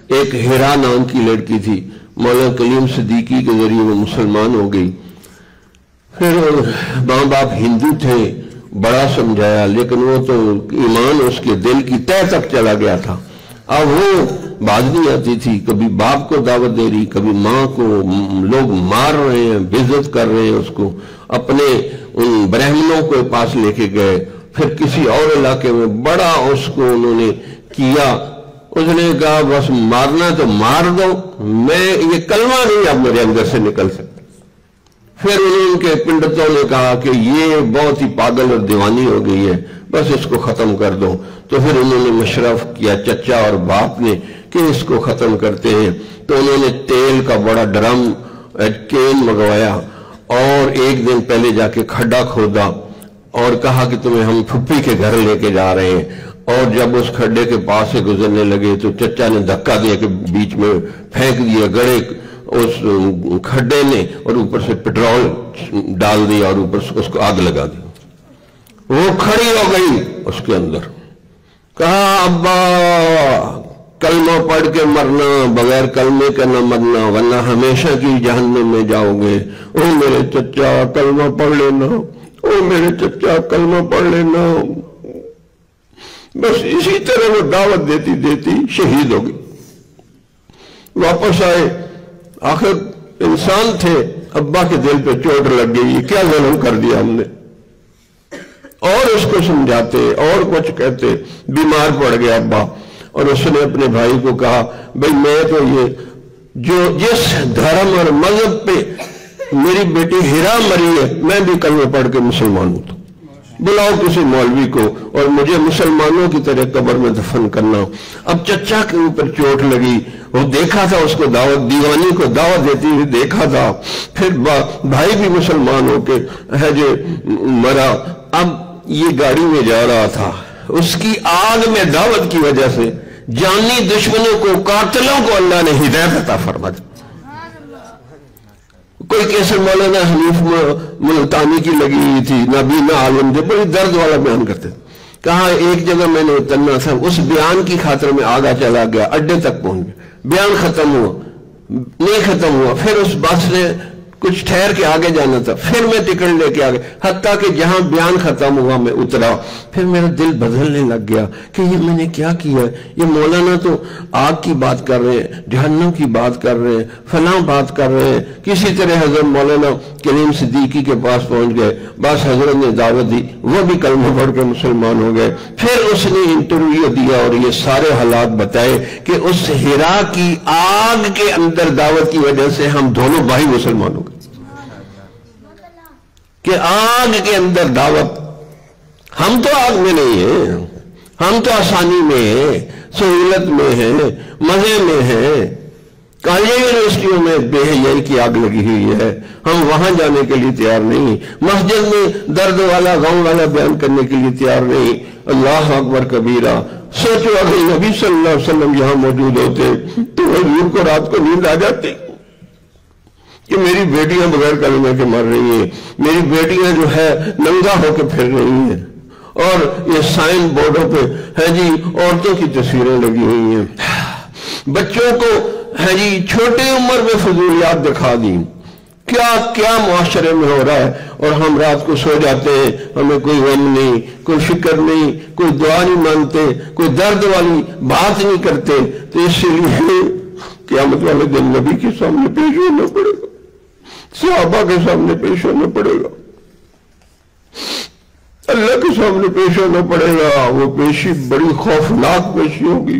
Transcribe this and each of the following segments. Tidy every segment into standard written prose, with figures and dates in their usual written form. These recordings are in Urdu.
ایک ہیرا نام کی لڑکی تھی، مولانا کلیم صدیقی کے ذریعے وہ مسلمان ہو گئی۔ پھر ماں باپ ہندو تھے، بڑا سمجھایا، لیکن وہ تو ایمان اس کے دل کی تہہ تک چلا گیا تھا۔ اب وہ باز نہیں آتی تھی، کبھی باپ کو دعوت دے رہی، کبھی ماں کو، لوگ مار رہے ہیں، بے عزت کر رہے ہیں اس کو۔ اپنے ان برہمنوں کے پاس لے کے گئے، پھر کسی اور علاقے میں بڑا اس کو انہوں نے کیا۔ اس نے کہا بس مارنا تو مار دو، میں یہ کلمہ نہیں اب میرے اندر سے نکل سکتا۔ پھر ان کے پنڈتوں نے کہا کہ یہ بہت ہی پاگل اور دیوانی ہو گئی ہے، بس اس کو ختم کر دو۔ تو پھر انہوں نے مشورہ کیا چچا اور باپ نے کہ اس کو ختم کرتے ہیں۔ تو انہوں نے تیل کا بڑا ڈرم کین منگوایا اور ایک دن پہلے جا کے کھڈا کھودا اور کہا کہ تمہیں ہم پھپھی کے گھر لے کے جا رہے ہیں۔ اور جب اس کھڈے کے پاس سے گزرنے لگے تو چچا نے دھکا دیا کہ بیچ میں پھینک دیا گڑے اس کھڈے نے، اور اوپر سے پٹرول ڈال دیا اور اوپر سے اس کو آگ لگا دی۔ وہ کھڑی ہو گئی اس کے اندر، کہا ابا کلمہ پڑھ کے مرنا، بغیر کلمے کا نہ مرنا، ورنہ ہمیشہ کی جہنم میں جاؤ گے۔ او میرے چچا کلمہ پڑھ لینا، او میرے چچا کلمہ پڑھ لینا۔ بس اسی طرح وہ دعوت دیتی دیتی شہید ہو گئی۔ واپس آئے، آخر انسان تھے، ابا کے دل پہ چوٹ لگ گئی، یہ کیا ظلم کر دیا ہم نے۔ اور اس کو سمجھاتے اور کچھ کہتے، بیمار پڑ گیا ابا، اور اس نے اپنے بھائی کو کہا بھئی میں تو یہ جو جس دھرم اور مذہب پہ میری بیٹی ہیرا مری ہے، میں بھی کلمہ پڑھ کے مسلمان ہوں، بلاؤ کسی مولوی کو اور مجھے مسلمانوں کی طرح قبر میں دفن کرنا۔ اب چچا کے اوپر چوٹ لگی، وہ دیکھا تھا اس کو دعوت، دیوانی کو دعوت دیتی ہوئی دیکھا تھا، پھر بھائی بھی مسلمان ہو کے ہے جو مرا۔ اب یہ گاڑی میں جا رہا تھا، اس کی آگ میں دعوت کی وجہ سے جانی دشمنوں کو، قاتلوں کو اللہ نے ہدایت عطا فرما دی۔ کوئی کیسر مولانا حنیف ملتانی کی لگی ہوئی تھی، نابینا عالم تھے، بڑی درد والا بیان کرتے تھے۔ کہا ایک جگہ میں نے اترنا تھا، اس بیان کی خاطر میں آگا چلا گیا، اڈے تک پہنچ گیا، بیان ختم ہوا، نہیں ختم ہوا، پھر اس بس نے کچھ ٹھہر کے آگے جانا تھا، پھر میں ٹکٹ لے کے آگے، حتیٰ کہ جہاں بیان ختم ہوا میں اترا، پھر میرا دل بدلنے لگ گیا کہ یہ میں نے کیا کیا ہے۔ یہ مولانا تو آگ کی بات کر رہے ہیں، جہنم کی بات کر رہے ہیں، فلاں بات کر رہے ہیں۔ کسی طرح حضرت مولانا کلیم صدیقی کے پاس پہنچ گئے، بس حضرت نے دعوت دی، وہ بھی کلمہ پڑھ کے مسلمان ہو گئے۔ پھر اس نے انٹرویو دیا اور یہ سارے حالات بتائے کہ اس ہیرا کی آگ کے اندر دعوت کی وجہ سے ہم دونوں بھائی مسلمان ہو گئے، کہ آگ کے اندر دعوت۔ ہم تو آگ میں نہیں ہیں، ہم تو آسانی میں ہیں، سہولت میں ہیں، مزے میں ہیں۔ کالج یونیورسٹیوں میں بے حیائی کی آگ لگی ہوئی ہے، ہم وہاں جانے کے لیے تیار نہیں۔ مسجد میں درد والا غم والا بیان کرنے کے لیے تیار نہیں۔ اللہ اکبر کبیرہ۔ سوچو اگر نبی صلی اللہ علیہ وسلم یہاں موجود ہوتے تو حضور کو رات کو نیند آ جاتی کہ میری بیٹیاں بغیر کلمے کے مر رہی ہیں، میری بیٹیاں جو ہے ننگا ہو کے پھر رہی ہیں، اور یہ سائن بورڈوں پہ ہے جی عورتوں کی تصویریں لگی ہوئی ہیں، بچوں کو ہے جی چھوٹی عمر میں فضولیات دکھا دی۔ کیا کیا معاشرے میں ہو رہا ہے، اور ہم رات کو سو جاتے ہیں، ہمیں کوئی غم نہیں، کوئی فکر نہیں، کوئی دعا نہیں مانگتے، کوئی درد والی بات نہیں کرتے۔ تو اس لیے قیامت والے دن نبی کے سامنے پیش ہونا پڑے گا، صحابہ کے سامنے پیش ہونا پڑے گا، اللہ کے سامنے پیش ہونا پڑے گا۔ وہ پیشی بڑی خوفناک پیشی ہوگی۔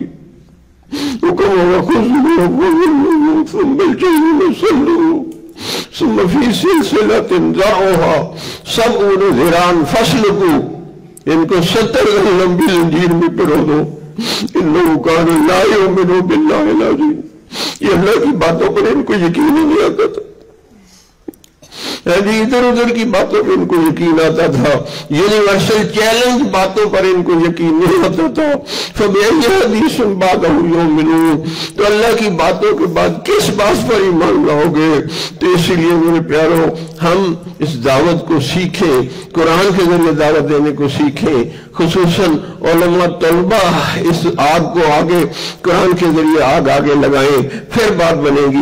حکم ہوگا خذوہ ثم الجحیم صلوہ ثم فی سلسلۃ ذرعها 70 ذراعا فاسلکوہ، ان کو 70 لمبی زنجیر میں پرو دو۔ انہ کان لا یؤمن باللہ العظیم، یہ اللہ کی باتوں پر ان کو یقین ہی نہیں آتا تھا۔ ادھر ادھر کی باتوں پر ان کو یقین آتا تھا، یونیورسل چیلنج باتوں پر ان کو یقین نہیں آتا تھا۔ فَبِأَيِّ حَدِيثٍ بَعْدَهُ يُؤْمِنُونَ، تو اللہ کی باتوں کے بعد کس بات پر ایمان لاؤ گے؟ تو اسی لیے میرے پیاروں، ہم اس دعوت کو سیکھیں، قرآن کے ذریعے دعوت دینے کو سیکھیں، خصوصاً علماء طلبہ اس آگ کو آگے قرآن کے ذریعے آگے لگائیں، پھر بات بنے گی۔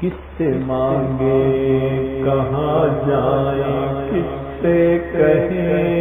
کس سے مانگے کہاں جائیں، کس سے کہیں